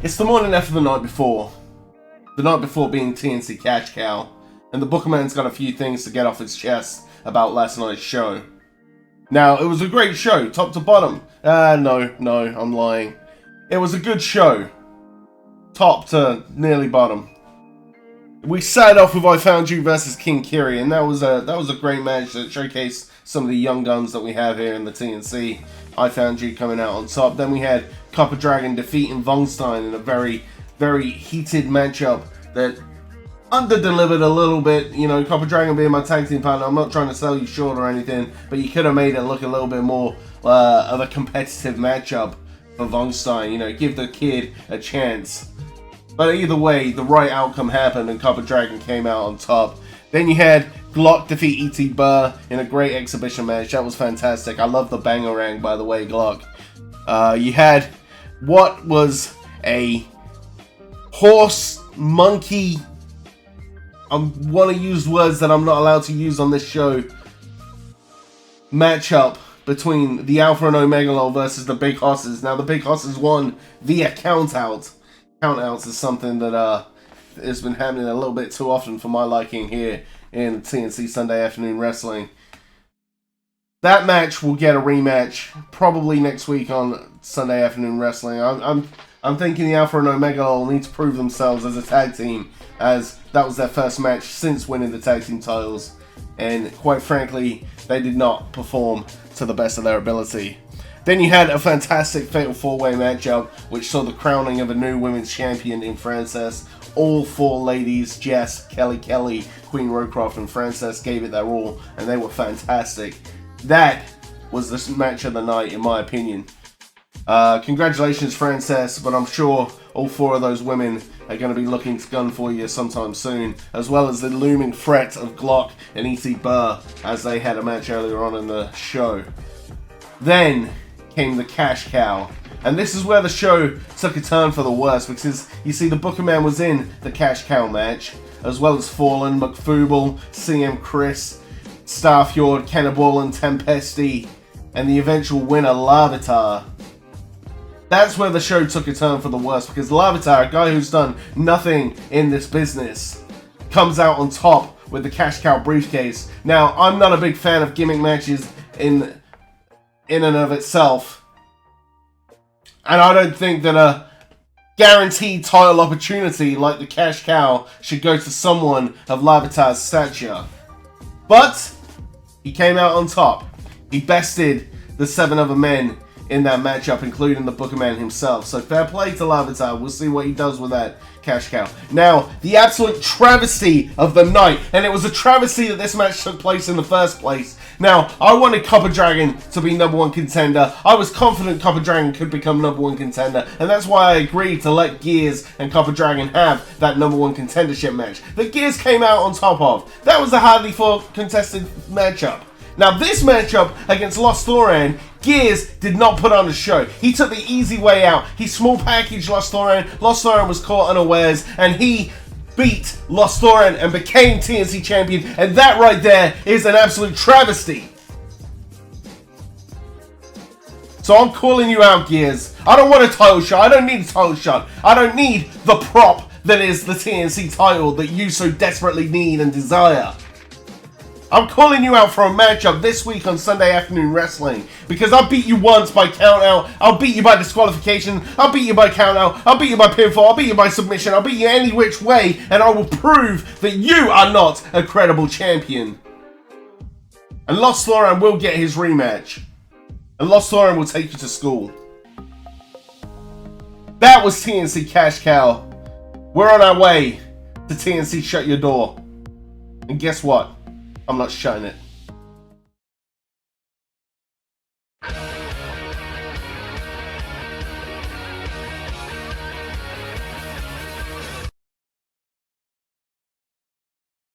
It's the morning after the night before. The night before being TNC CashCow. And the Bookerman's got a few things to get off his chest about last night's show. Now, it was a great show, top to bottom. No, I'm lying. It was a good show. Top to nearly bottom. We started off with I Found You versus King Kiri, and that was a great match that showcased some of the young guns that we have here in the TNC. I Found You coming out on top. Then we had Copper Dragon defeating Vongstein in a very, very heated matchup that under-delivered a little bit. You know, Copper Dragon being my tag team partner, I'm not trying to sell you short or anything, but you could have made it look a little bit more of a competitive matchup for Vongstein. You know, give the kid a chance. But either way, the right outcome happened and Copper Dragon came out on top. Then you had Glock defeat E.T. Burr in a great exhibition match. That was fantastic. I love the bangarang, by the way, Glock. You had what was a horse, monkey, I want to use words that I'm not allowed to use on this show, matchup between the Alpha and Omega Law versus the Big Hosses. Now, the Big Hosses won via countout. Countouts is something that has been happening a little bit too often for my liking here in TNC Sunday Afternoon Wrestling. That match will get a rematch probably next week on Sunday Afternoon Wrestling. I'm thinking the Alpha and Omega will need to prove themselves as a tag team, as that was their first match since winning the tag team titles, and quite frankly, they did not perform to the best of their ability. Then you had a fantastic Fatal 4-Way matchup, which saw the crowning of a new women's champion in Frances. All four ladies, Jess, Kelly, Queen Rowcroft, and Frances gave it their all, and they were fantastic. That was the match of the night, in my opinion. Congratulations, Frances, but I'm sure all four of those women are going to be looking to gun for you sometime soon, as well as the looming threat of Glock and E.T. Burr, as they had a match earlier on in the show. Then came the Cash Cow, and this is where the show took a turn for the worse, because you see the Bookerman was in the Cash Cow match, as well as Fallen, McFooble, CM Chris, Starfjord, Cannibal, and Tempesti, and the eventual winner, Larvitar. That's where the show took a turn for the worse, because Larvitar, a guy who's done nothing in this business, comes out on top with the Cash Cow briefcase. Now, I'm not a big fan of gimmick matches in and of itself, and I don't think that a guaranteed title opportunity like the Cash Cow should go to someone of Larvitar's stature. But he came out on top. He bested the 7 other men in that matchup, including the Bookerman himself. So fair play to Larvitar. We'll see what he does with that Cash Cow. Now, the absolute travesty of the night, and it was a travesty that this match took place in the first place. Now, I wanted Copper Dragon to be #1 contender. I was confident Copper Dragon could become #1 contender, and that's why I agreed to let Gears and Copper Dragon have that #1 contendership match that Gears came out on top of. That was a hardly fought contested matchup. Now, this matchup against Lost Thoran, Gears did not put on a show. He took the easy way out. He small packaged Lost Thoran. Lost Thoran was caught unawares, and he beat Lost Thoran and became TNC champion, and that right there is an absolute travesty. So I'm calling you out, Gears. I don't want a title shot. I don't need a title shot. I don't need the prop that is the TNC title that you so desperately need and desire. I'm calling you out for a matchup this week on Sunday Afternoon Wrestling, because I beat you once by countout, I'll beat you by disqualification, I'll beat you by countout, I'll beat you by pinfall, I'll beat you by submission, I'll beat you any which way, and I will prove that you are not a credible champion. And Lost Thoran will get his rematch. And Lost Thoran will take you to school. That was TNC Cash Cow. We're on our way to TNC Shut Your Door. And guess what? I'm not shutting it.